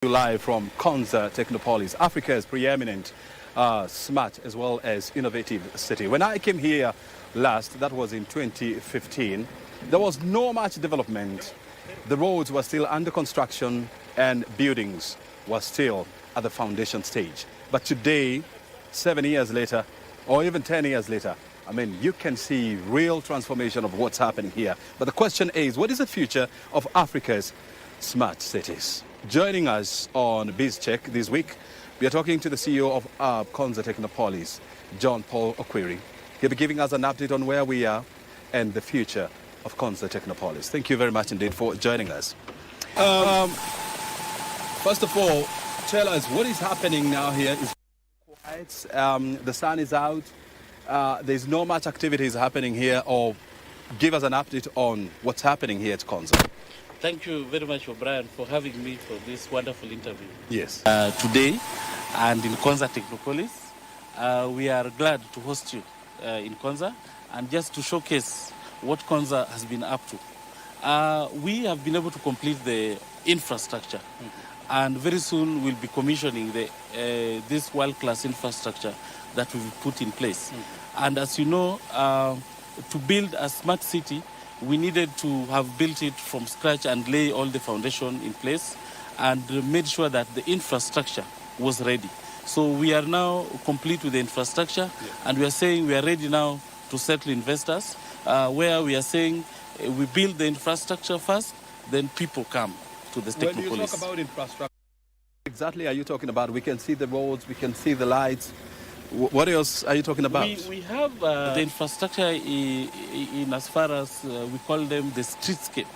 Live from Konza Technopolis, Africa's preeminent smart as well as innovative city. When I came here last, that was in 2015, there was no much development. The roads were still under construction and buildings were still at the foundation stage. But today, 7 years later, or even 10 years later, I mean, you can see real transformation of what's happening here. But the question is, what is the future of Africa's smart cities? Joining us on BizCheck this week, we are talking to the CEO of Konza Technopolis, John Paul Okwiri. He'll be giving us an update on where we are and the future of Konza Technopolis. Thank you very much indeed for joining us. First of all, tell us what is happening now here. It's quiet, the sun is out, there's no much activities happening here, or give us an update on what's happening here at Konza. Thank you very much, O'Brien, for having me for this wonderful interview. Yes. Today, and in Konza Technopolis, we are glad to host you in Konza, and just to showcase what Konza has been up to. We have been able to complete the infrastructure, and very soon we'll be commissioning this world-class infrastructure that we've put in place. And as you know, to build a smart city, we needed to have built it from scratch and lay all the foundation in place and made sure that the infrastructure was ready. So we are now complete with the infrastructure, and we are saying we are ready now to settle investors, where we are saying we build the infrastructure first, then people come to the Technopolis. When you talk about infrastructure, exactly are you talking about? We can see the roads, we can see the lights. What else are you talking about? We have the infrastructure in as far as we call them the streetscape,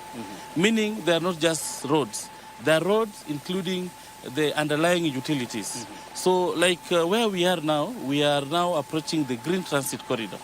meaning they are not just roads. They are roads including the underlying utilities. So like where we are now approaching the green transit corridor.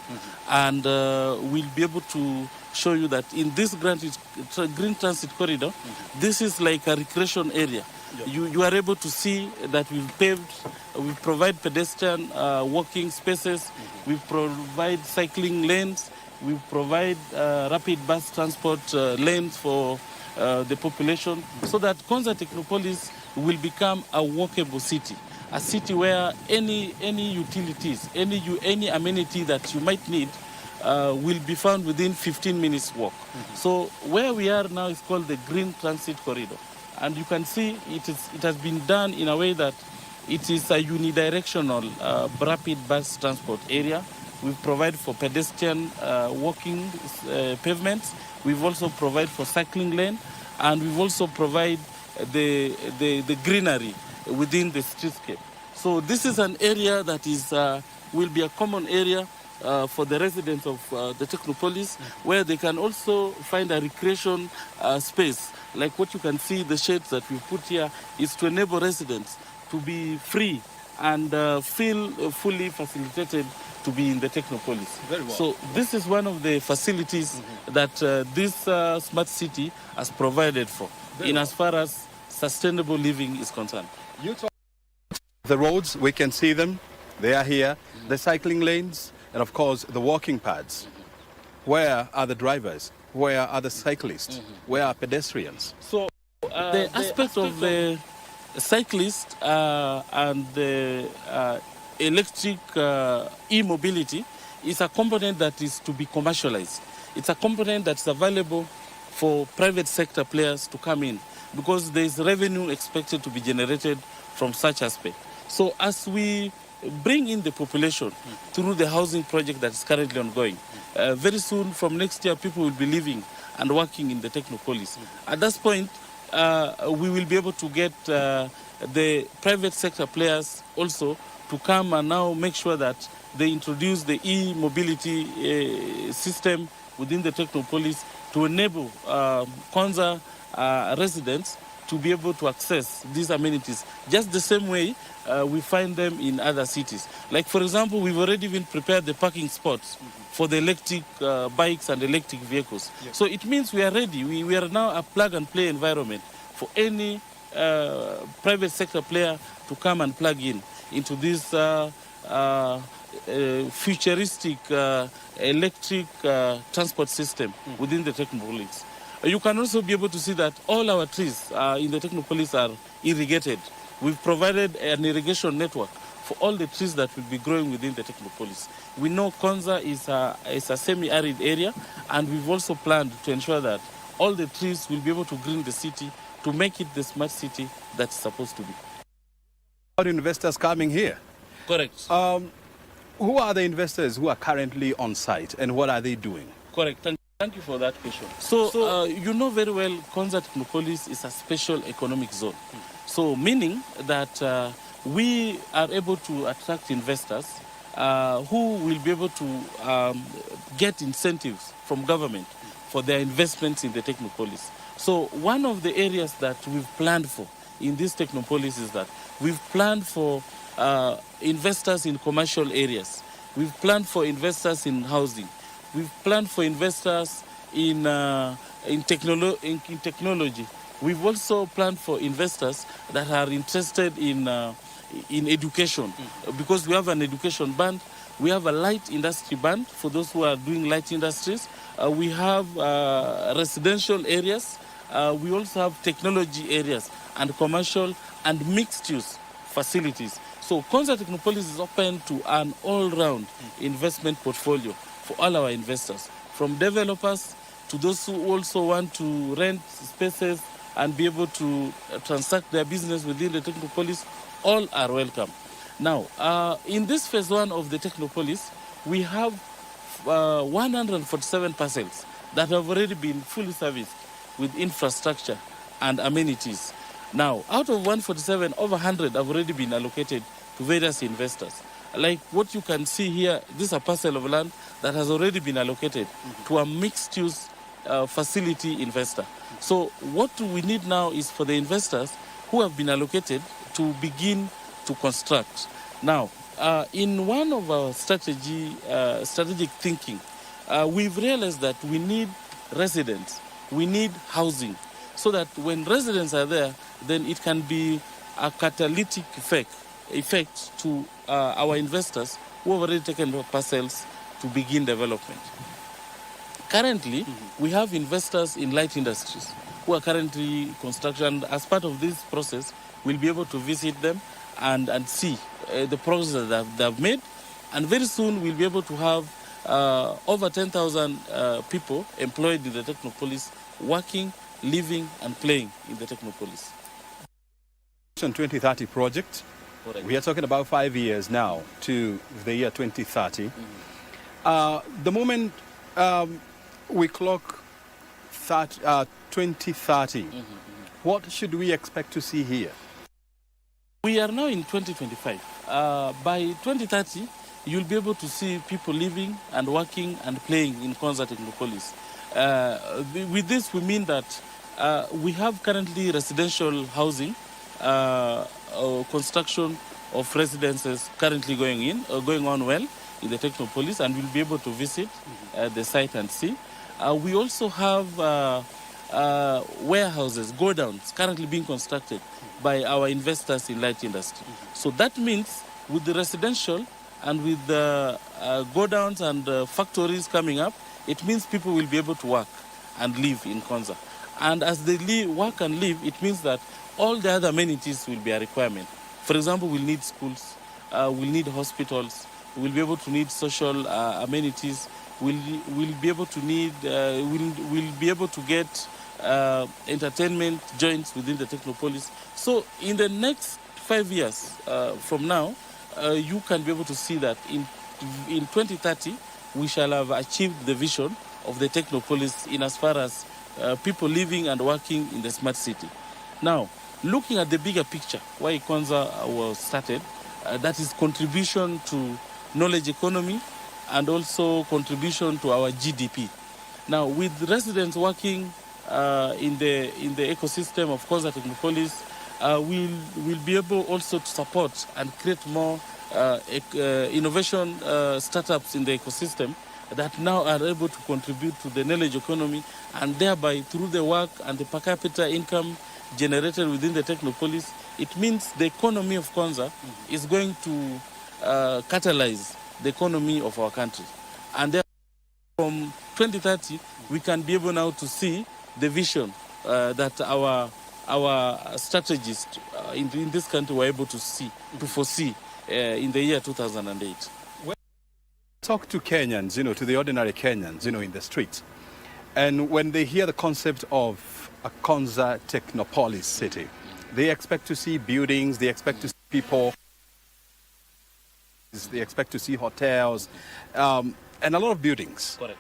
And we'll be able to show you that in this green transit corridor, this is like a recreation area. You are able to see that we provide pedestrian walking spaces, we provide cycling lanes, we provide rapid bus transport lanes for the population, so that Konza Technopolis will become a walkable city, a city where any utilities, any amenity that you might need will be found within 15 minutes walk. So where we are now is called the Green Transit Corridor. And you can see it has been done in a way that it is a unidirectional rapid bus transport area. We provide for pedestrian walking pavements. We've also provided for cycling lane, and we've also provided the greenery within the streetscape. So this is an area that will be a common area for the residents of the Technopolis, where they can also find a recreation space. Like what you can see, the shades that we put here is to enable residents to be free and feel fully facilitated to be in the Technopolis. Very well. So this is one of the facilities that this smart city has provided for, as far as sustainable living is concerned. You talk the roads, we can see them, they are here, the cycling lanes, and of course the walking paths. Where are the drivers? Where are the cyclists? Where are pedestrians? So the aspect of the cyclist and the electric e-mobility is a component that is to be commercialized. It's a component that's available for private sector players to come in, because there is revenue expected to be generated from such aspect. So as we bring in the population through the housing project that is currently ongoing, very soon from next year, people will be living and working in the Technopolis. At that point, we will be able to get the private sector players also to come and now make sure that they introduce the e-mobility system within the Technopolis to enable Konza residents to be able to access these amenities, just the same way we find them in other cities. Like, for example, we've already been prepared the parking spots for the electric bikes and electric vehicles. Yes. So it means we are ready. We are now a plug-and-play environment for any private sector player to come and plug into this futuristic electric transport system within the Technopolis. You can also be able to see that all our trees in the Technopolis are irrigated. We've provided an irrigation network for all the trees that will be growing within the Technopolis. We know Konza is a semi-arid area, and we've also planned to ensure that all the trees will be able to green the city to make it the smart city that's supposed to be. Are investors coming here? Correct. Who are the investors who are currently on site, and what are they doing? Correct. Thank you for that question. So you know very well, Konza Technopolis is a special economic zone. So meaning that we are able to attract investors who will be able to get incentives from government for their investments in the Technopolis. So one of the areas that we've planned for in this Technopolis is that we've planned for investors in commercial areas. We've planned for investors in housing. We've planned for investors in technology. We've also planned for investors that are interested in education, because we have an education band. We have a light industry band for those who are doing light industries. We have residential areas. We also have technology areas and commercial and mixed-use facilities. So Konza Technopolis is open to an all-round investment portfolio for all our investors, from developers to those who also want to rent spaces and be able to transact their business within the Technopolis. All are welcome. Now, in this phase one of the Technopolis, we have 147 parcels that have already been fully serviced with infrastructure and amenities. Now, out of 147, over 100 have already been allocated to various investors. Like what you can see here, this is a parcel of land that has already been allocated to a mixed-use facility investor. So what we need now is for the investors who have been allocated to begin to construct. Now, in one of our strategic thinking, we've realized that we need residents, we need housing, so that when residents are there, then it can be a catalytic effect to our investors who have already taken parcels to begin development. Currently, we have investors in light industries who are currently construction. As part of this process, we'll be able to visit them and see the progress that they've made. And very soon, we'll be able to have over 10,000 people employed in the Technopolis, working, living, and playing in the Technopolis. 2030 project. Correct. We are talking about 5 years now to the year 2030. The moment we clock 2030, what should we expect to see here? We are now in 2025. By 2030, you'll be able to see people living and working and playing in Konza Technopolis. With this, we mean that we have currently residential housing, construction of residences currently going on well in the Technopolis, and we'll be able to visit the site and see. We also have warehouses, go-downs currently being constructed by our investors in light industry. So that means with the residential and with the go-downs and factories coming up, it means people will be able to work and live in Konza. And as they work and live, it means that all the other amenities will be a requirement. For example, we'll need schools, we'll need hospitals, we'll be able to need social amenities, we'll be able to need, we'll be able to get entertainment joints within the Technopolis. So in the next 5 years from now, you can be able to see that in 2030, we shall have achieved the vision of the Technopolis in as far as people living and working in the smart city. Now, looking at the bigger picture, why Konza was started, that is contribution to knowledge economy and also contribution to our GDP. Now, with residents working in the ecosystem of Konza Technopolis, we'll be able also to support and create more innovation startups in the ecosystem that now are able to contribute to the knowledge economy, and thereby through the work and the per capita income generated within the Technopolis, it means the economy of Konza is going to catalyze the economy of our country. And from 2030, we can be able now to see the vision that our strategists in this country were able to foresee in the year 2008. Talk to Kenyans, to the ordinary Kenyans, in the streets. And when they hear the concept of a Konza Technopolis city, they expect to see buildings, they expect to see people, they expect to see hotels, and a lot of buildings. Correct.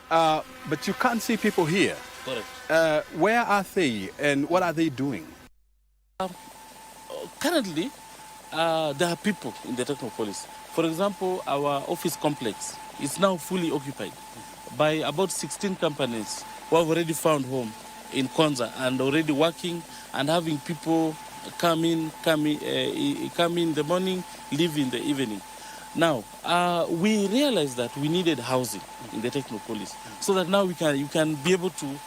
But you can't see people here. Correct. Where are they and what are they doing? Currently, there are people in the Technopolis. For example, our office complex is now fully occupied by about 16 companies who have already found home in Konza and already working and having people come in the morning, leave in the evening. Now, we realized that we needed housing in the Technopolis so that now you can be able to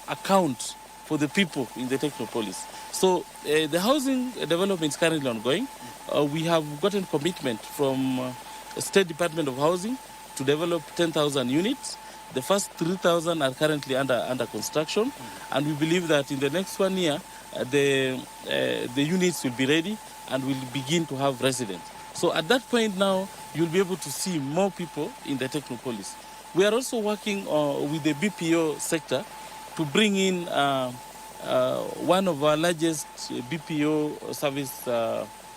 account for the people in the Technopolis. So the housing development is currently ongoing. We have gotten commitment from the State Department of Housing to develop 10,000 units. The first 3,000 are currently under construction, and we believe that in the next 1 year, the units will be ready and will begin to have residents. So at that point now, you'll be able to see more people in the Technopolis. We are also working with the BPO sector to bring in one of our largest BPO service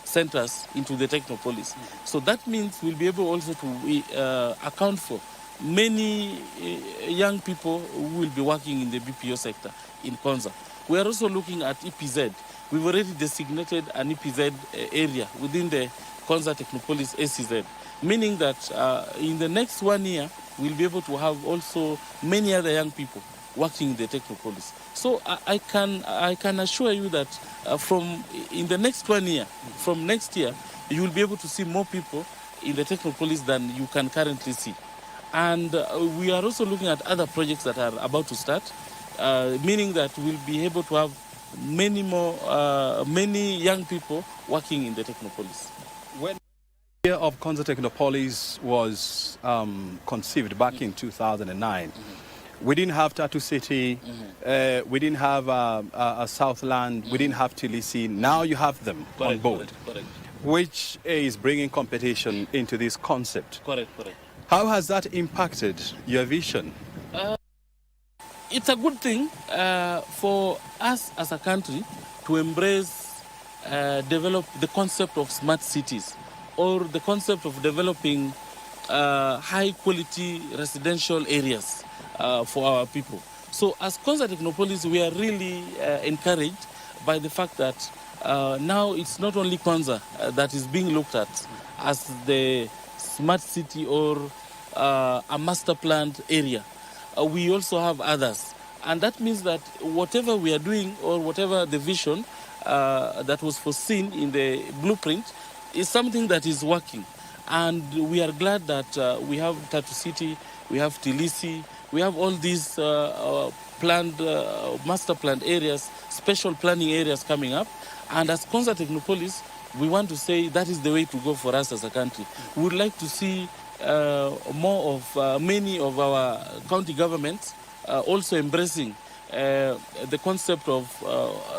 centers into the Technopolis. So that means we'll be able also to account for many young people who will be working in the BPO sector in Konza. We are also looking at EPZ. We've already designated an EPZ area within the Konza Technopolis SEZ, meaning that in the next 1 year, we'll be able to have also many other young people working in the Technopolis. So I can assure you that in the next 1 year, from next year, you will be able to see more people in the Technopolis than you can currently see. And we are also looking at other projects that are about to start, meaning that we'll be able to have many young people working in the Technopolis. When the idea of Konza Technopolis was conceived back in 2009, we didn't have Tatu City, we didn't have a Southland, we didn't have Tilisi. Now you have them on board, correct. Which is bringing competition into this concept. Correct. How has that impacted your vision? It's a good thing for us as a country to embrace, develop the concept of smart cities, or the concept of developing high-quality residential areas for our people. So as Konza Technopolis, we are really encouraged by the fact that now it's not only Konza that is being looked at as the smart city or a master planned area. We also have others. And that means that whatever we are doing or whatever the vision that was foreseen in the blueprint is something that is working. And we are glad that we have Tatu City, we have Tilisi, we have all these planned, master planned areas, special planning areas coming up. And as Konza Technopolis, we want to say that is the way to go for us as a country. We would like to see more of many of our county governments also embracing the concept of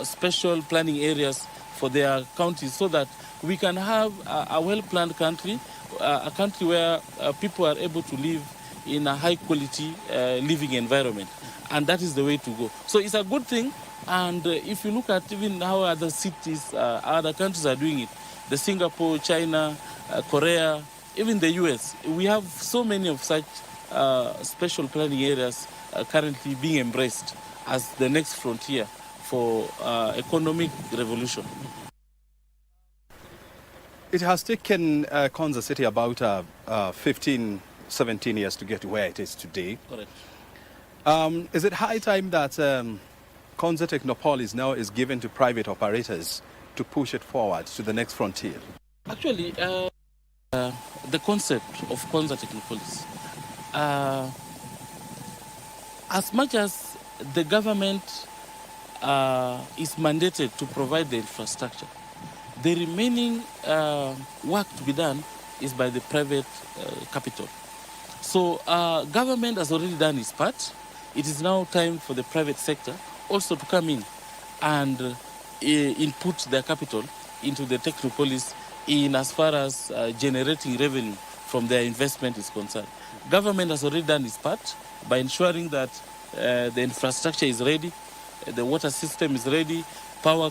special planning areas for their counties so that we can have a well-planned country, a country where people are able to live in a high-quality living environment. And that is the way to go. So it's a good thing. And if you look at even how other cities, other countries are doing it, the Singapore, China, Korea, even the US, we have so many of such special planning areas currently being embraced as the next frontier for economic revolution. It has taken Konza City about 15, 17 years to get to where it is today. Correct. Is it high time that Konza Technopolis now is given to private operators to push it forward to the next frontier? Actually, the concept of Konza Technopolis, as much as the government is mandated to provide the infrastructure, the remaining work to be done is by the private capital. So government has already done its part. it is now time for the private sector also to come in and input their capital into the technopolis in as far as generating revenue from their investment is concerned. Government has already done its part by ensuring that the infrastructure is ready, the water system is ready, power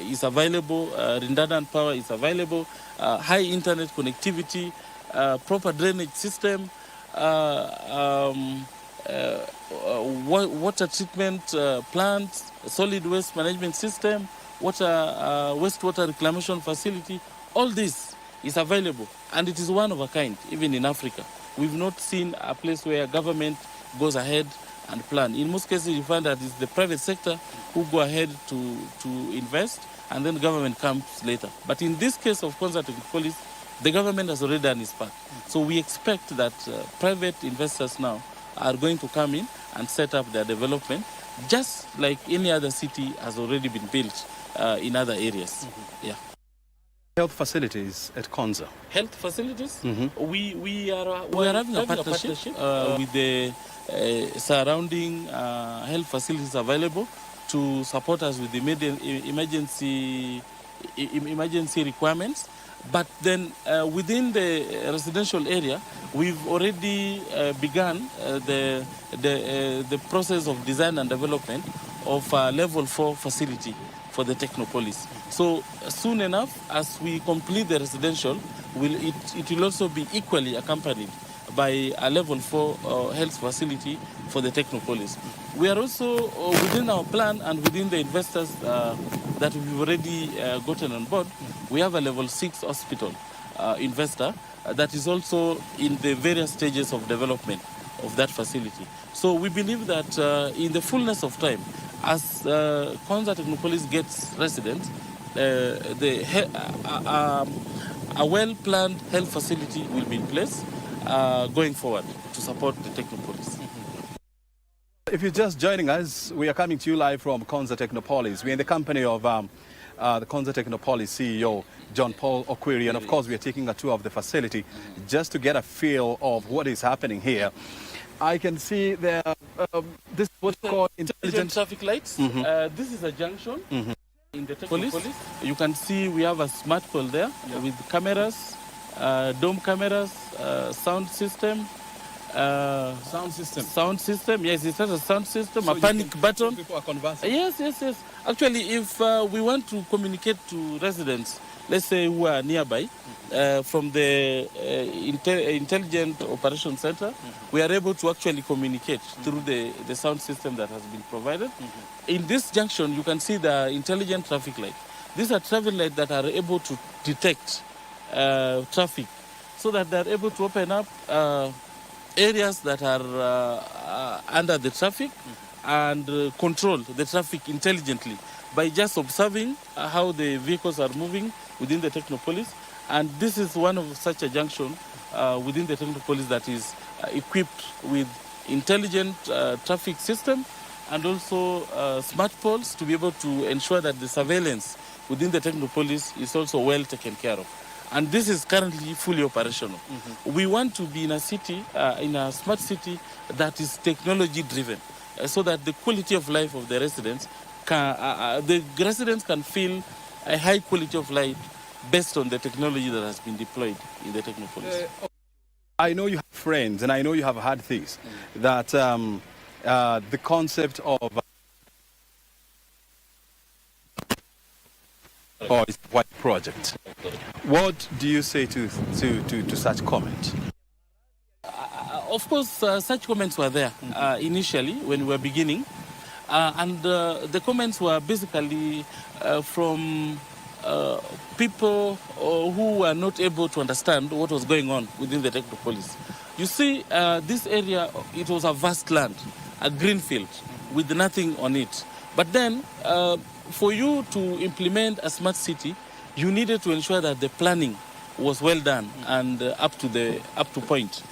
is available, redundant power is available, high internet connectivity, proper drainage system, water treatment plants, solid waste management system, wastewater reclamation facility. All this is available, and it is one of a kind, even in Africa. We've not seen a place where government goes ahead and plan. In most cases, you find that it's the private sector who go ahead to invest, and then the government comes later. But in this case of Konza Technopolis, the government has already done its part. So we expect that private investors now are going to come in and set up their development, just like any other city has already been built in other areas. Yeah. Health facilities at Konza. Health facilities? We are having a partnership with the surrounding health facilities available to support us with the emergency requirements. But then within the residential area, we've already begun the process of design and development of a level 4 facility for the Technopolis. So soon enough, as we complete the residential, it will also be equally accompanied by a level 4 health facility for the Technopolis. We are also within our plan and within the investors that we've already gotten on board, we have a level 6 hospital investor that is also in the various stages of development of that facility. So we believe that in the fullness of time, as Konza Technopolis gets residents, a well-planned health facility will be in place going forward to support the Technopolis. If you're just joining us, we are coming to you live from Konza Technopolis. We're in the company of the Konza Technopolis CEO, John Paul Okwiri, and of course we are taking a tour of the facility just to get a feel of what is happening here. I can see there, this is what's called intelligent traffic lights. This is a junction in the Technopolis. You can see we have a smart pole there with cameras, dome cameras, sound system. Sound system. Yes, it has a sound system, so a panic button. People are conversing. Yes. Actually, if we want to communicate to residents, let's say who are nearby, from the intelligent operation center, we are able to actually communicate through the sound system that has been provided. In this junction, you can see the intelligent traffic light. These are traffic lights that are able to detect traffic, so that they are able to open up areas that are under the traffic and control the traffic intelligently by just observing how the vehicles are moving within the Technopolis. And this is one of such a junction within the Technopolis that is equipped with intelligent traffic system and also smart poles to be able to ensure that the surveillance within the Technopolis is also well taken care of. And this is currently fully operational. We want to be in a city, in a smart city that is technology driven, so that the quality of life of the residents can feel a high quality of life based on the technology that has been deployed in the Technopolis. I know you have friends, and I know you have heard this, that the concept of is white project. What do you say to such comment? Of course, such comments were there initially when we were beginning, and the comments were basically from people who were not able to understand what was going on within the Technopolis. You see, this area, it was a vast land, a green field with nothing on it. But then, for you to implement a smart city, you needed to ensure that the planning was well done and up to point.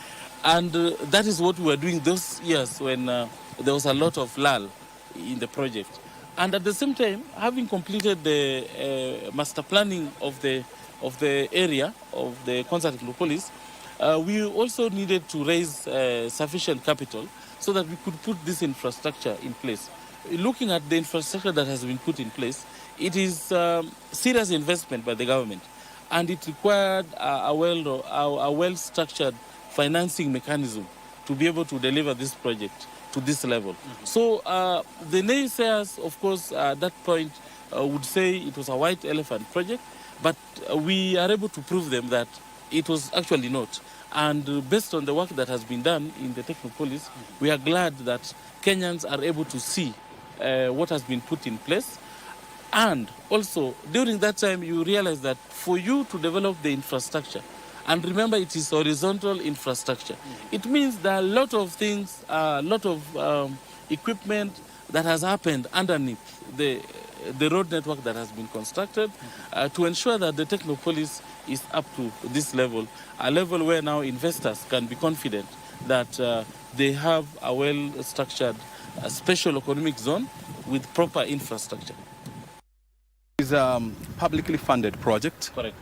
And that is what we were doing those years when there was a lot of lull in the project. And at the same time, having completed the master planning of the area of the Konza Technopolis, we also needed to raise sufficient capital so that we could put this infrastructure in place. Looking at the infrastructure that has been put in place, it is serious investment by the government, and it required a well-structured financing mechanism to be able to deliver this project to this level. So the naysayers, of course, at that point would say it was a white elephant project, but we are able to prove them that it was actually not. And based on the work that has been done in the Technopolis, we are glad that Kenyans are able to see what has been put in place. And also, during that time, you realize that for you to develop the infrastructure, and remember it is horizontal infrastructure, it means there are a lot of things, a lot of equipment that has happened underneath the road network that has been constructed to ensure that the Technopolis is up to this level, a level where now investors can be confident that they have a well-structured special economic zone with proper infrastructure. It's a publicly funded project. Correct.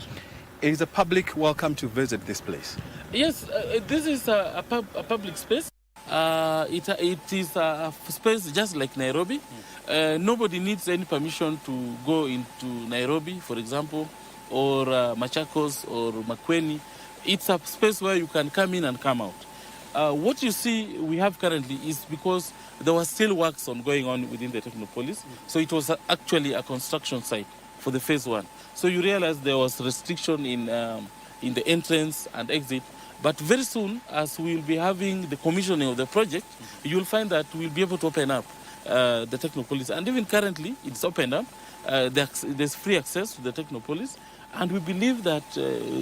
Is the public welcome to visit this place? Yes, this is a public space. It is a space just like Nairobi. Nobody needs any permission to go into Nairobi, for example, or Machakos or Makueni. It's a space where you can come in and come out. What you see we have currently is because there was still works going on within the Technopolis. So it was actually a construction site for the phase one. So you realize there was restriction in the entrance and exit. But very soon, as we'll be having the commissioning of the project, you'll find that we'll be able to open up the Technopolis. And even currently, it's opened up. There's free access to the Technopolis. And we believe that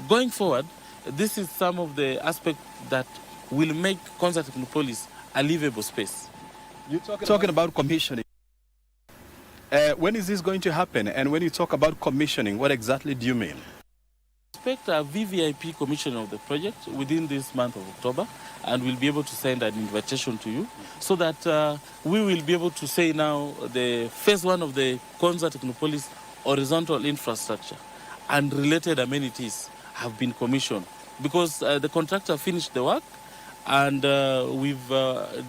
going forward, this is some of the aspects that will make Konza Technopolis a livable space. You're talking about commissioning. When is this going to happen? And when you talk about commissioning, what exactly do you mean? Expect a VVIP commissioning of the project within this month of October, and we'll be able to send an invitation to you so that we will be able to say now the phase one of the Konza Technopolis horizontal infrastructure and related amenities have been commissioned because the contractor finished the work and we've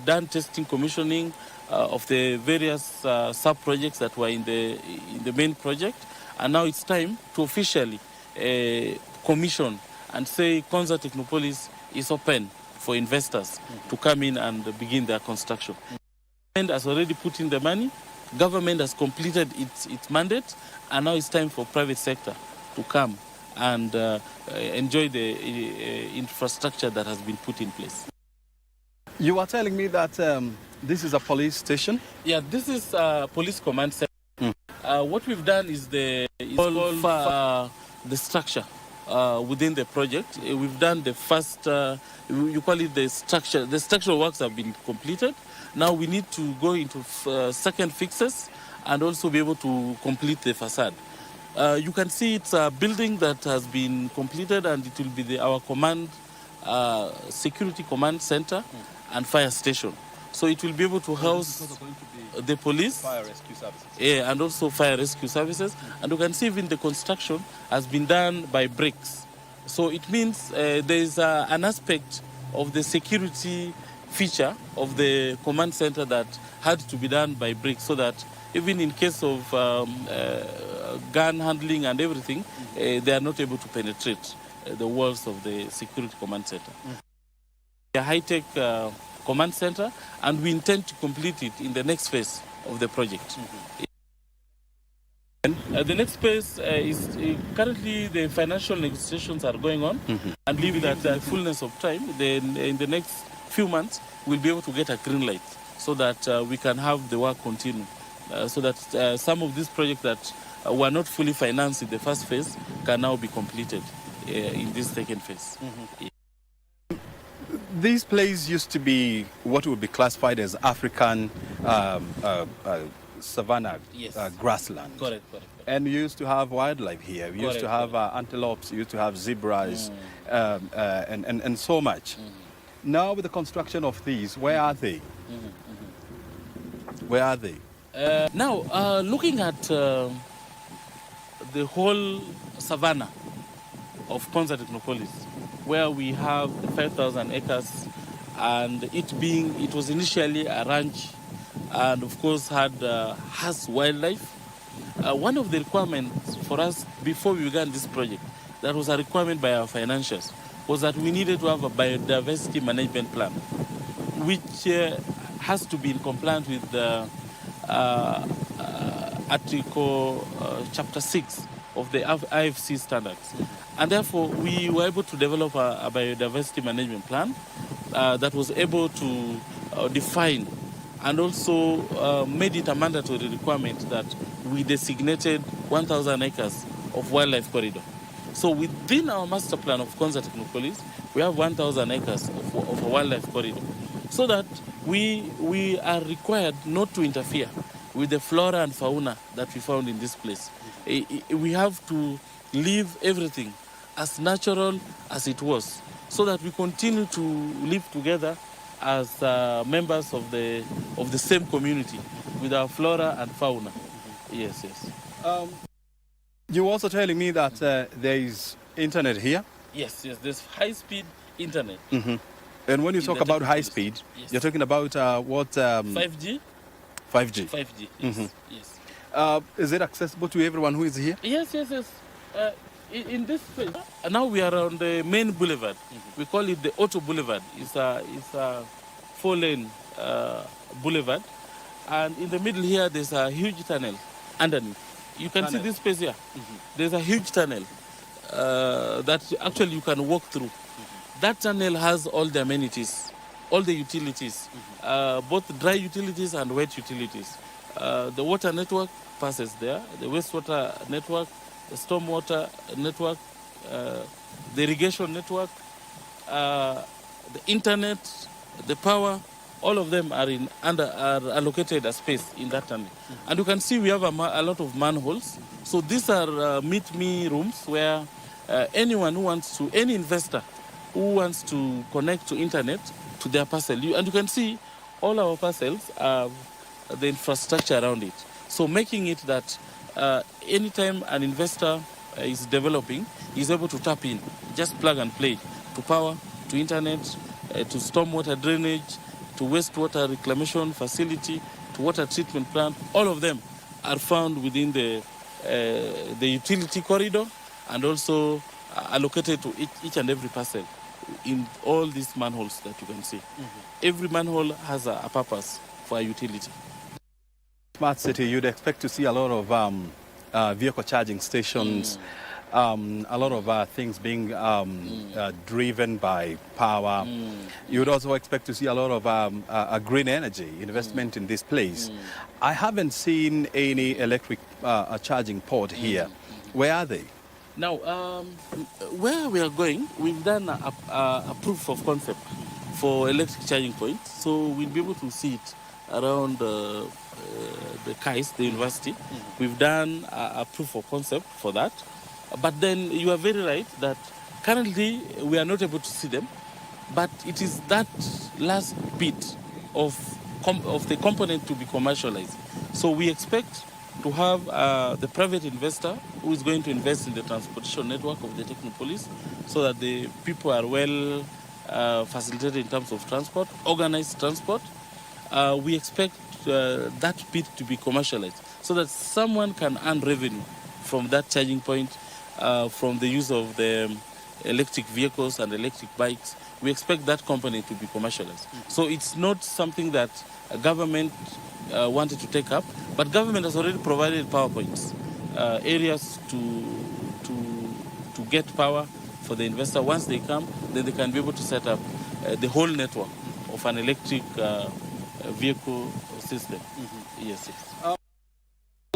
done testing commissioning of the various sub-projects that were in the main project, and now it's time to officially commission and say Konza Technopolis is open for investors to come in and begin their construction. Government has already put in the money, government has completed its mandate, and now it's time for private sector to come and enjoy the infrastructure that has been put in place. You are telling me that this is a police station? Yeah, this is a police command center. What we've done is the structure within the project. We've done the first, you call it the structure. The structural works have been completed. Now we need to go into second fixes and also be able to complete the facade. You can see it's a building that has been completed, and it will be our command, security command center and fire station. So it will be able to house the police, fire rescue services. Yeah, and also fire rescue services. And you can see even the construction has been done by bricks. So it means there is an aspect of the security feature of the command center that had to be done by bricks, so that even in case of gun handling and everything, they are not able to penetrate the walls of the security command center. A high-tech command center, and we intend to complete it in the next phase of the project. The next phase is currently the financial negotiations are going on, and believe that the fullness of time, then in the next few months, we'll be able to get a green light so that we can have the work continue, so that some of these projects that were not fully financed in the first phase can now be completed in this second phase. This place used to be what would be classified as African savanna, Yes. Grassland. Correct. And you used to have wildlife here. We used to have antelopes, you used to have zebras, and so much. Now with the construction of these, where are they? Where are they? Now, looking at the whole savanna of Konza Technopolis, where we have 5,000 acres and it was initially a ranch, and of course has wildlife. One of the requirements for us before we began this project, that was a requirement by our financiers, was that we needed to have a biodiversity management plan, which has to be in compliance with the Article Chapter 6 of the IFC standards. And therefore, we were able to develop a biodiversity management plan that was able to define and also made it a mandatory requirement that we designated 1,000 acres of wildlife corridor. So within our master plan of Konza Technopolis, we have 1,000 acres of a wildlife corridor, so that we are required not to interfere with the flora and fauna that we found in this place. We have to leave everything as natural as it was, so that we continue to live together as members of the same community with our flora and fauna. Yes. You're also telling me that there is internet here? Yes, there's high-speed internet. Mm-hmm. And when you talk about high speed, yes, you're talking about what? 5G? 5G. 5G, yes. Mm-hmm. Yes. Is it accessible to everyone who is here? Yes. In this place, now we are on the main boulevard. Mm-hmm. We call it the Auto Boulevard. It's a 4-lane boulevard. And in the middle here, there's a huge tunnel underneath. You can see this space here. Mm-hmm. There's a huge tunnel that actually you can walk through. Mm-hmm. That tunnel has all the amenities, all the utilities, mm-hmm, both dry utilities and wet utilities. The water network passes there, the wastewater network, the stormwater network, the irrigation network, the internet, the power. All of them are allocated a space in that tunnel. Mm-hmm. And you can see we have a lot of manholes. So these are meet-me rooms where any investor who wants to connect to internet to their parcel. And you can see all our parcels have the infrastructure around it. So making it that anytime an investor is developing, he's able to tap in, just plug and play, to power, to internet, to stormwater drainage, to wastewater reclamation facility, to water treatment plant. All of them are found within the utility corridor, and also allocated to each and every parcel in all these manholes that you can see. Mm-hmm. Every manhole has a purpose for a utility. Smart city, you'd expect to see a lot of vehicle charging stations, a lot of things being driven by power. You would also expect to see a lot of green energy investment in this place. I haven't seen any electric charging port here. Where are they? Now, where we are going, we've done a proof of concept for electric charging points. So we'll be able to see it around the KAIS, the university. We've done a proof of concept for that. But then you are very right that currently we are not able to see them. But it is that last bit of the component to be commercialized. So we expect to have the private investor who is going to invest in the transportation network of the Technopolis, so that the people are well facilitated in terms of transport, organized transport. We expect that bit to be commercialized, so that someone can earn revenue from that charging point, from the use of the electric vehicles and electric bikes. We expect that component to be commercialized. So it's not something that a government wanted to take up, but government has already provided power points, areas to get power for the investor. Once they come, then they can be able to set up the whole network of an electric vehicle system. Yes. A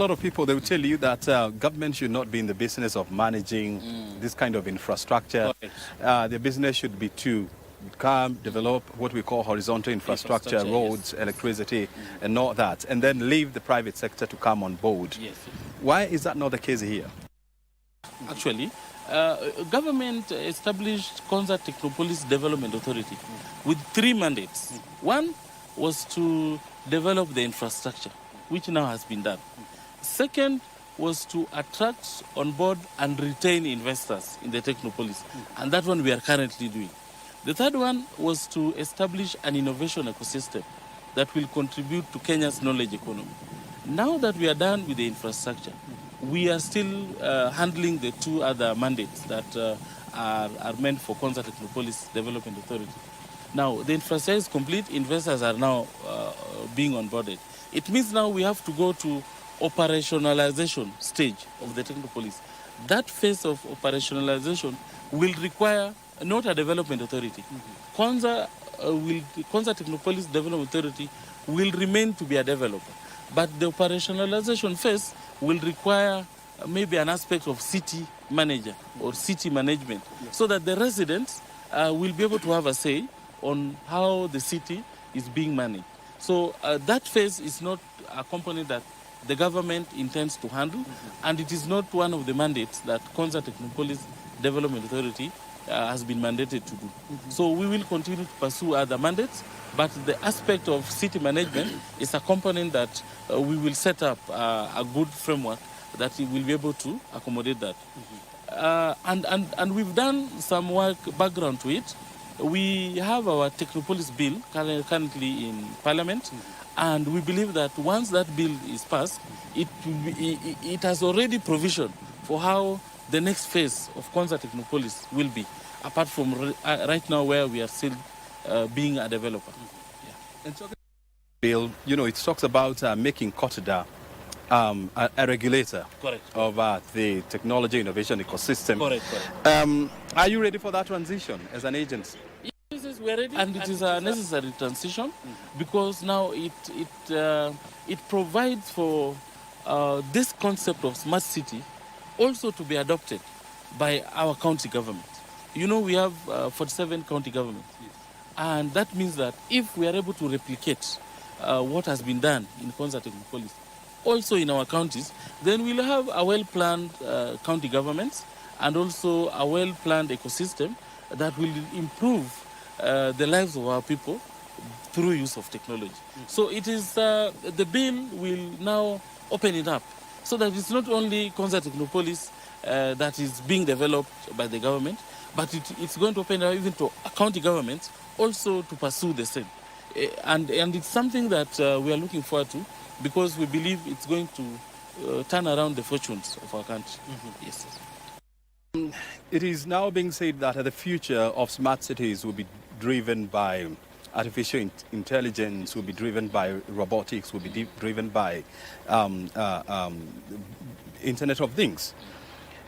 lot of people, they will tell you that government should not be in the business of managing this kind of infrastructure. The business should be to come, develop what we call horizontal infrastructure, roads, yes, electricity, and all that, and then leave the private sector to come on board. Yes. Why is that not the case here? Actually, government established Konza Technopolis Development Authority with 3 mandates. One was to develop the infrastructure, which now has been done. Second was to attract on board and retain investors in the Technopolis, and that one we are currently doing. The third one was to establish an innovation ecosystem that will contribute to Kenya's knowledge economy. Now that we are done with the infrastructure, we are still handling the two other mandates that are meant for Konza Technopolis Development Authority. Now, the infrastructure is complete. Investors are now being onboarded. It means now we have to go to operationalization stage of the Technopolis. That phase of operationalization will require not a development authority. Konza Technopolis Development Authority will remain to be a developer. But the operationalization phase will require maybe an aspect of city manager or city management, so that the residents will be able to have a say on how the city is being managed. So that phase is not a component that the government intends to handle, and it is not one of the mandates that Konza Technopolis Development Authority has been mandated to do. So we will continue to pursue other mandates, but the aspect of city management is a component that we will set up a good framework that will be able to accommodate that. And we've done some work background to it. We have our Technopolis bill currently in Parliament, and we believe that once that bill is passed, it has already provision for how the next phase of Konza Technopolis will be, apart from right now where we are still being a developer. And talking about bill, it talks about making Kotada a regulator of the technology innovation ecosystem. Correct. Are you ready for that transition as an agency? Yes, we are ready, and it is a necessary transition because now it provides for this concept of smart city also to be adopted by our county government. We have 47 county governments, and that means that if we are able to replicate what has been done in Konza Technopolis also in our counties, then we'll have a well-planned county governments and also a well-planned ecosystem that will improve the lives of our people through use of technology. So it is the bill will now open it up so that it's not only Konza Technopolis that is being developed by the government, but it's going to open up even to county governments also to pursue the same. And it's something that we are looking forward to, because we believe it's going to turn around the fortunes of our country. Yes. It is now being said that the future of smart cities will be driven by artificial intelligence, will be driven by robotics, will be driven by Internet of Things.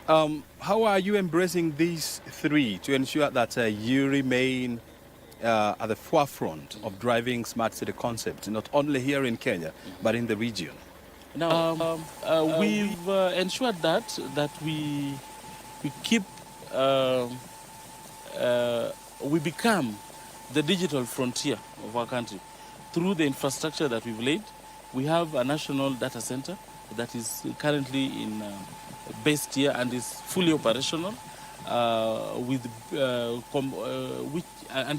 How are you embracing these three to ensure that you remain at the forefront of driving smart city concepts, not only here in Kenya, but in the region? Now, we've ensured that we keep, we become the digital frontier of our country through the infrastructure that we've laid. We have a national data center that is currently based here and is fully operational, and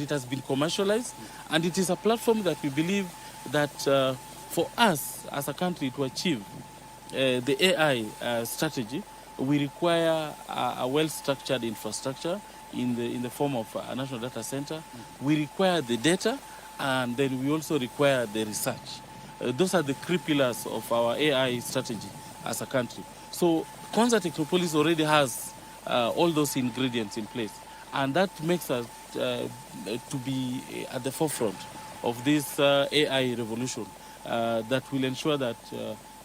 it has been commercialized, and it is a platform that we believe that for us as a country to achieve the AI strategy, we require a well-structured infrastructure in the form of a national data center. We require the data, and then we also require the research. Those are the three pillars of our AI strategy as a country. So Konza Technopolis already has all those ingredients in place, and that makes us to be at the forefront of this AI revolution that will ensure that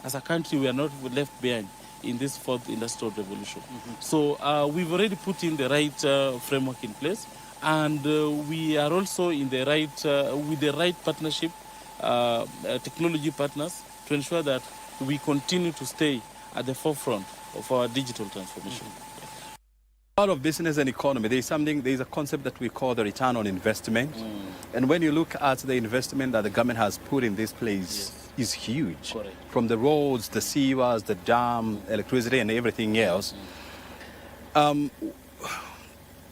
as a country we are not left behind in this fourth industrial revolution. So we've already put in the right framework in place, and we are also in the right with the right partnership technology partners to ensure that we continue to stay at the forefront of our digital transformation. Part of business and economy, there's a concept that we call the return on investment. And when you look at the investment that the government has put in this place, is huge. Correct. From the roads, the sewers, the dam, electricity, and everything else.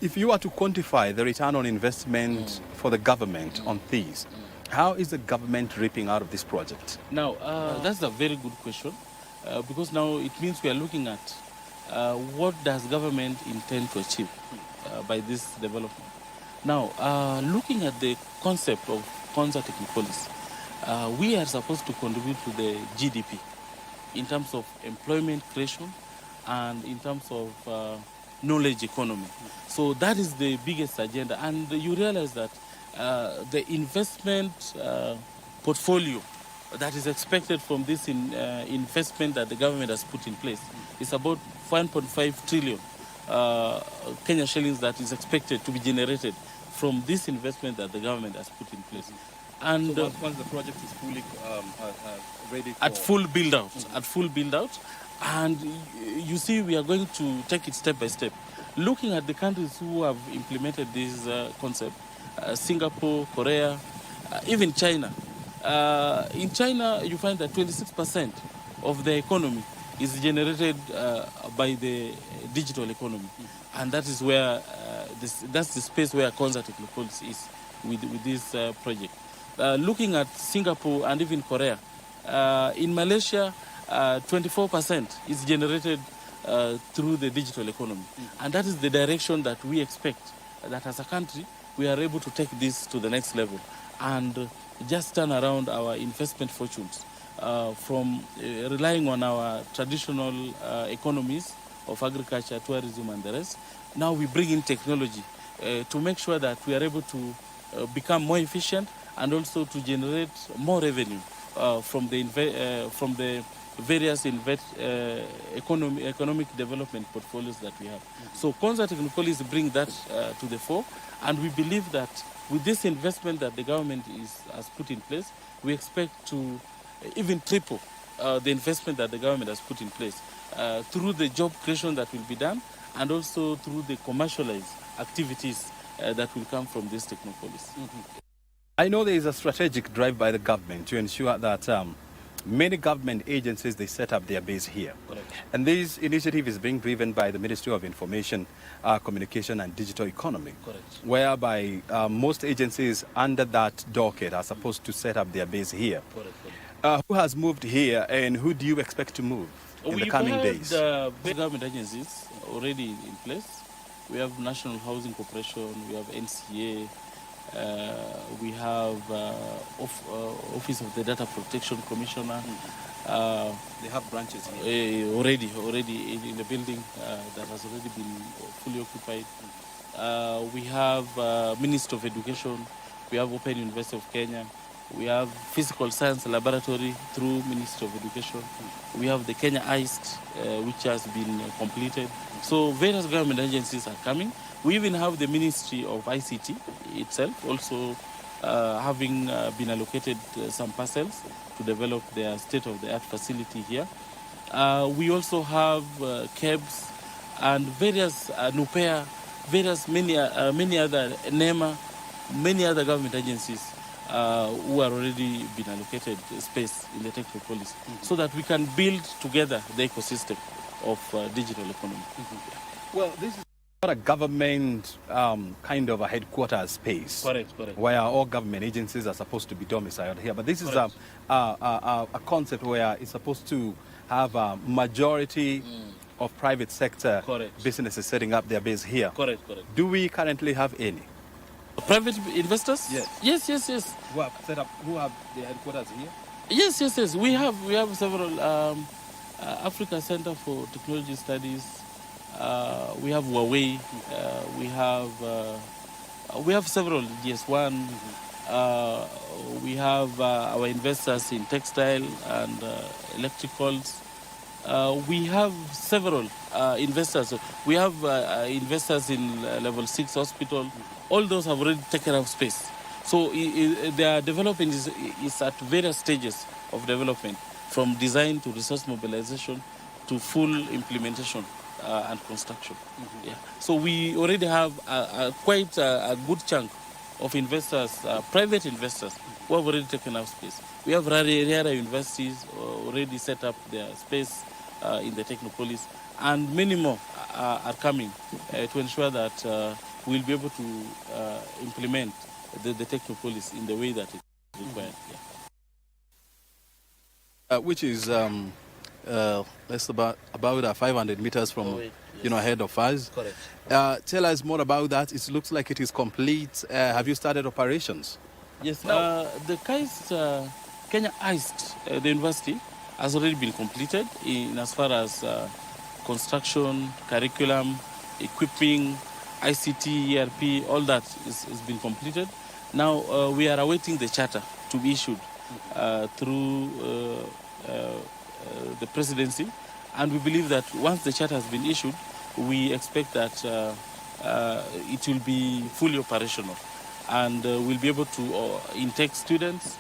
If you were to quantify the return on investment for the government on these, how is the government reaping out of this project? Now, that's a very good question, because now it means we are looking at what does government intend to achieve by this development. Now, looking at the concept of Konza Technopolis, we are supposed to contribute to the GDP in terms of employment creation and in terms of knowledge economy. So that is the biggest agenda. And you realize that the investment portfolio that is expected from this investment that the government has put in place is about 1.5 trillion Kenya shillings that is expected to be generated from this investment that the government has put in place. And so once the project is fully ready for... at full build out, and you see, we are going to take it step by step. Looking at the countries who have implemented this concept, Singapore, Korea, even China. In China, you find that 26% of the economy is generated by the digital economy, and that is where that's the space where Konza Technopolis is with this project. Looking at Singapore and even Korea, in Malaysia, 24% is generated through the digital economy. And that is the direction that we expect, that as a country, we are able to take this to the next level and just turn around our investment fortunes from relying on our traditional economies of agriculture, tourism, and the rest. Now we bring in technology to make sure that we are able to become more efficient and also to generate more revenue from the various economic development portfolios that we have. So Konza Technopolis bring that to the fore, and we believe that with this investment that the government has put in place, we expect to even triple the investment that the government has put in place through the job creation that will be done and also through the commercialized activities that will come from this Technopolis. I know there is a strategic drive by the government to ensure that many government agencies, they set up their base here. Correct. And this initiative is being driven by the Ministry of Information, Communication and Digital Economy. Correct. Whereby most agencies under that docket are supposed to set up their base here. Correct. Who has moved here and who do you expect to move in the coming days? We have government agencies already in place. We have National Housing Corporation, we have NCA, we have Office of the Data Protection Commissioner. They have branches here. Already in the building that has already been fully occupied. We have Ministry of Education. We have Open University of Kenya. We have Physical Science Laboratory through Ministry of Education. We have the Kenya ICT, which has been completed. So various government agencies are coming. We even have the Ministry of ICT itself also having been allocated some parcels to develop their state-of-the-art facility here. We also have KEBS and various NUPEA, many other NEMA, many other government agencies who are already been allocated space in the Technopolis so that we can build together the ecosystem of digital economy. Well, this is not a government kind of a headquarters space. Correct. Where all government agencies are supposed to be domiciled here. But this is a concept where it's supposed to have a majority of private sector businesses setting up their base here. Correct. Do we currently have any? Private investors? Yes. Yes. Who have set up? Who have their headquarters here? Yes. We have several. Africa Center for Technology Studies. We have Huawei. We have several. GS1. We have our investors in textile and electricals. We have several investors. We have investors in level 6 hospital. All those have already taken up space. So their development is at various stages of development, from design to resource mobilization to full implementation and construction. Yeah. So we already have quite a good chunk of investors, private investors, who have already taken up space. We have rare universities already set up their space in the Technopolis, and many more are coming to ensure that we'll be able to implement the Technopolis in the way that it is required. Which is that's about 500 meters from ahead of us. Correct. Tell us more about that. It looks like it is complete. Have you started operations? Yes, the KAIST, Kenya IST, the university, has already been completed in as far as construction, curriculum, equipping, ICT, ERP, all that is been completed. Now we are awaiting the charter to be issued through the presidency, and we believe that once the charter has been issued, we expect that it will be fully operational, and we'll be able to intake students,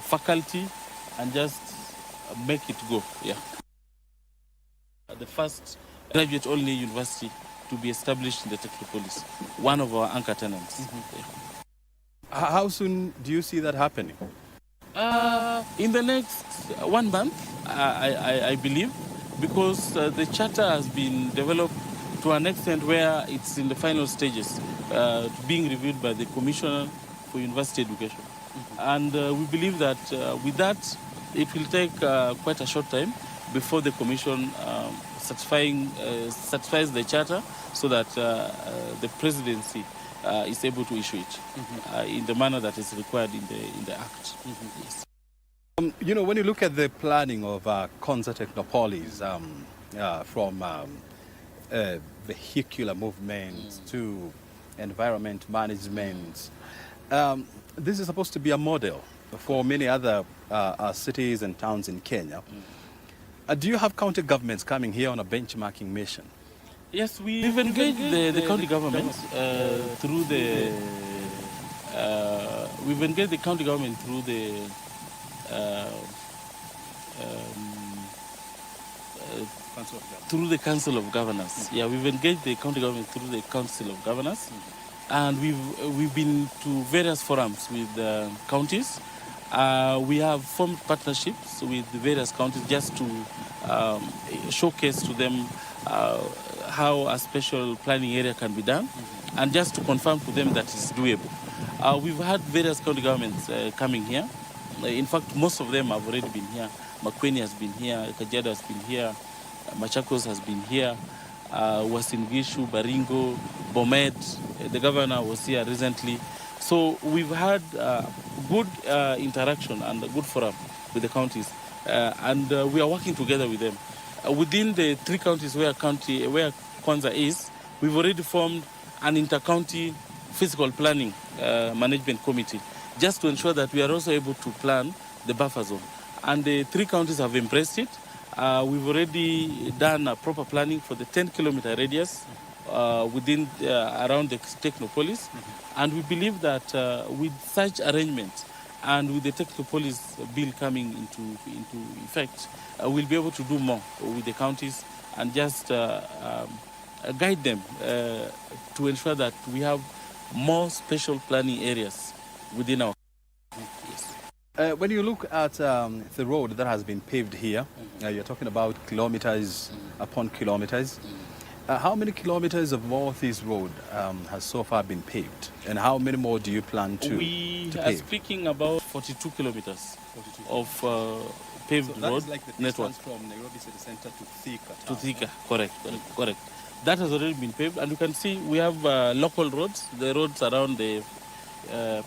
faculty, and just make it go. Yeah. The first graduate-only university to be established in the Technopolis, one of our anchor tenants. Yeah. How soon do you see that happening? In the next 1 month, I believe, because the charter has been developed to an extent where it's in the final stages, being reviewed by the Commissioner for University Education. And we believe that with that, it will take quite a short time before the Commission certifies the charter, so that the presidency is able to issue it in the manner that is required in the Act. Yes. When you look at the planning of Konza Technopolis, from vehicular movement to environment management, this is supposed to be a model for many other cities and towns in Kenya. Do you have county governments coming here on a benchmarking mission? Yes, we've engaged the county government through the. We've engaged the county government through the. Through the Council of Governors. Yeah, we've engaged the county government through the Council of Governors, and we've been to various forums with counties. We have formed partnerships with the various counties just to showcase to them how a special planning area can be done, and just to confirm to them that it's doable. We've had various county governments coming here. In fact, most of them have already been here. Makueni has been here, Kajiado has been here, Machakos has been here, Uasin Gishu, Baringo, Bomet. The governor was here recently. So we've had good interaction and a good forum with the counties, and we are working together with them. Within the 3 counties where Konza is, we've already formed an inter-county physical planning management committee, just to ensure that we are also able to plan the buffer zone. And the 3 counties have embraced it. We've already done a proper planning for the 10-kilometer radius within around the Technopolis, and we believe that with such arrangements and with the Technopolis bill coming into effect, we'll be able to do more with the counties and just guide them to ensure that we have more special planning areas within our. Yes. When you look at the road that has been paved here, you're talking about kilometers upon kilometers. How many kilometers of all this road has so far been paved, and how many more do you plan to We are pave? speaking about 42 kilometers of paved So that road is like the network. distance from Nairobi city center to Thika. To Thika, correct. That has already been paved, and you can see we have local roads, the roads around the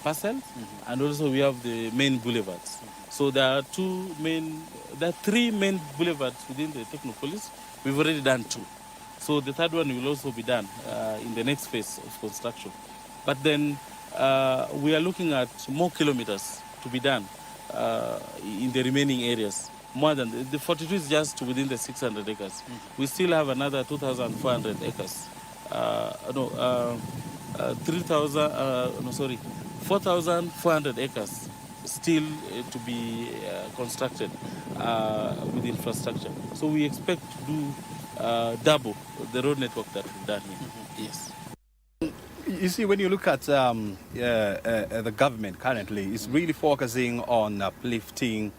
parcel, and also we have the main boulevards. So there are 3 main boulevards within the Technopolis. We've already done 2. So the 3rd one will also be done in the next phase of construction. But then we are looking at more kilometers to be done in the remaining areas. More than the 42 is just within the 600 acres. We still have another 2,400 acres. 4,400 acres still to be constructed with infrastructure. So we expect to do double the road network that we've done here. Yes. You see, when you look at the government currently, it's really focusing on uplifting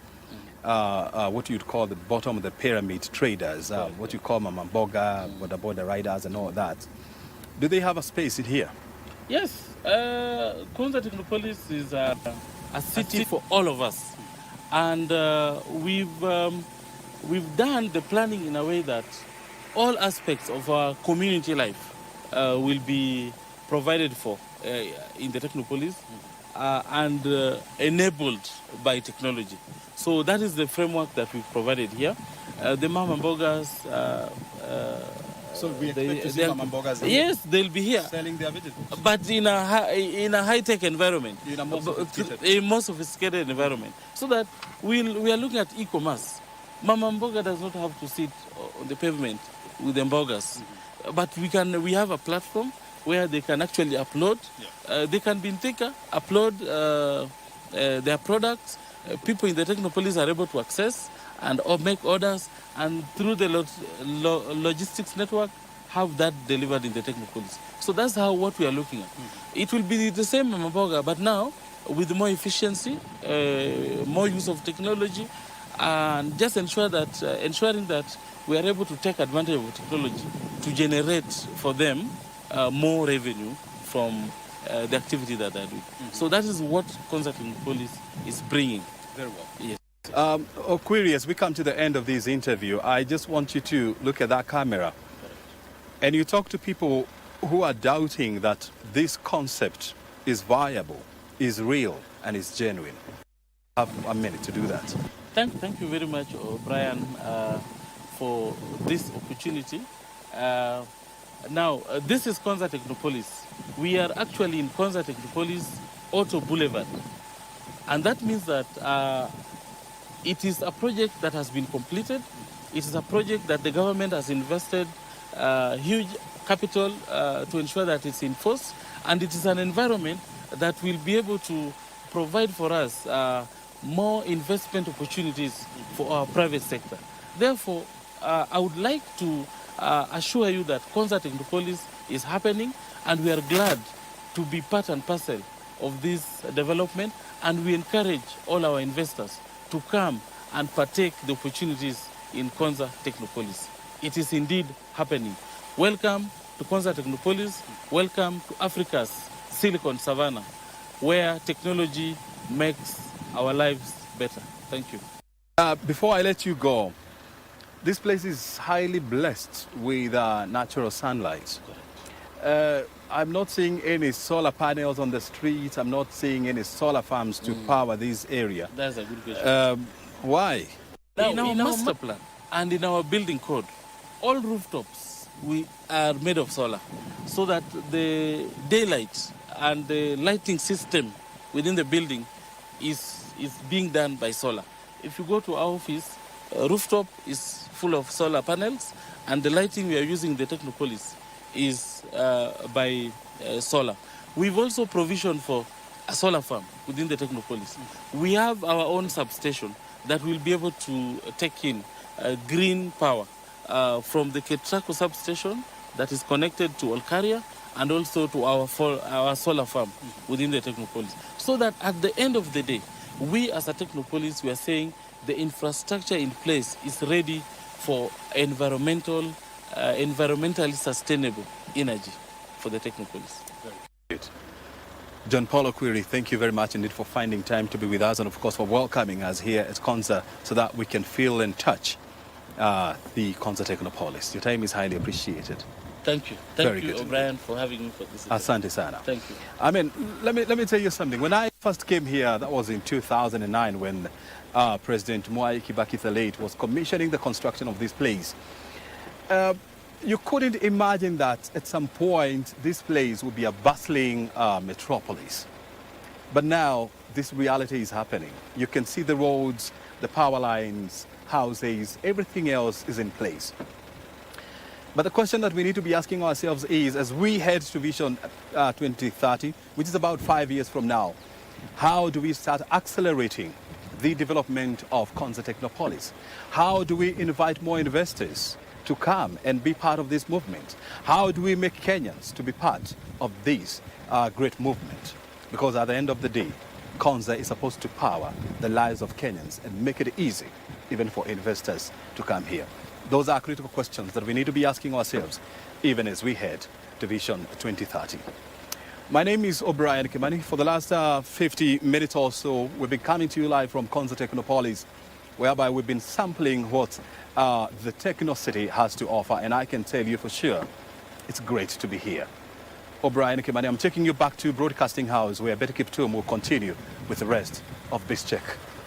what you'd call the bottom of the pyramid traders, what you call mama mboga, boda riders and all that. Do they have a space in here? Yes. Konza Technopolis is a city for all of us. And we've done the planning in a way that all aspects of our community life will be provided for in the Technopolis and enabled by technology. So that is the framework that we've provided here. The mama mbogas. So we expect to see mama mbogas here? Yes, they'll be here. Selling their vegetables? But in a high-tech environment. In a more sophisticated. A more sophisticated environment. So that we are looking at e-commerce. Mama mboga does not have to sit on the pavement with the mbogas. But we have a platform where they can actually upload. Yeah. They can be in Thika, upload their products. People in the Technopolis are able to access and make orders, and through the logistics network, have that delivered in the Technopolis. So that's what we are looking at. It will be the same mama mboga, but now with more efficiency, more use of technology, and just ensuring that we are able to take advantage of technology to generate for them more revenue from the activity that they're doing. So that is what Konza Technopolis is bringing. Very well. Yes. Okwiri, as we come to the end of this interview, I just want you to look at that camera and you talk to people who are doubting that this concept is viable, is real, and is genuine. Have a minute to do that. Thank you very much, Brian, for this opportunity. Now, this is Konza Technopolis. We are actually in Konza Technopolis Auto Boulevard. And that means that it is a project that has been completed. It is a project that the government has invested huge capital to ensure that it's in force. And it is an environment that will be able to provide for us more investment opportunities for our private sector. Therefore, I would like to assure you that Konza Technopolis is happening, and we are glad to be part and parcel of this development, and we encourage all our investors to come and partake the opportunities in Konza Technopolis. It is indeed happening. Welcome to Konza Technopolis. Welcome to Africa's Silicon Savannah, where technology makes our lives better. Thank you. Before I let you go, this place is highly blessed with natural sunlight. I'm not seeing any solar panels on the street. I'm not seeing any solar farms to power this area. That's a good question. Why? Now, in our master plan and in our building code, all rooftops are made of solar, so that the daylight and the lighting system within the building is being done by solar. If you go to our office, rooftop is full of solar panels, and the lighting we are using in the Technopolis is by solar. We've also provisioned for a solar farm within the Technopolis. We have our own substation that will be able to take in green power from the Ketrako substation that is connected to Olkaria, and also to our solar farm within the Technopolis. So that at the end of the day, we as a Technopolis, we are saying the infrastructure in place is ready for environmentally sustainable energy for the Technopolis. Very good. John Paul Okwiri, thank you very much indeed for finding time to be with us, and of course for welcoming us here at Konza so that we can feel and touch the Konza Technopolis. Your time is highly appreciated. Thank you. Thank you, O'Brien, for having me for this event. Asante sana. Thank you. I mean, let me tell you something. When I first came here, that was in 2009 when President Mwai Kibaki the late was commissioning the construction of this place. You couldn't imagine that at some point this place would be a bustling metropolis. But now this reality is happening. You can see the roads, the power lines, houses, everything else is in place. But the question that we need to be asking ourselves is, as we head to Vision 2030, which is about 5 years from now, how do we start accelerating the development of Konza Technopolis? How do we invite more investors to come and be part of this movement? How do we make Kenyans to be part of this great movement? Because at the end of the day, Konza is supposed to power the lives of Kenyans and make it easy even for investors to come here. Those are critical questions that we need to be asking ourselves even as we head to Vision 2030. My name is O'Brien Kimani. For the last 50 minutes or so, we've been coming to you live from Konza Technopolis whereby we've been sampling what the Techno City has to offer, and I can tell you for sure, it's great to be here. O'Brien Kimani, I'm taking you back to Broadcasting House, where Betty Kiptum will continue with the rest of this check.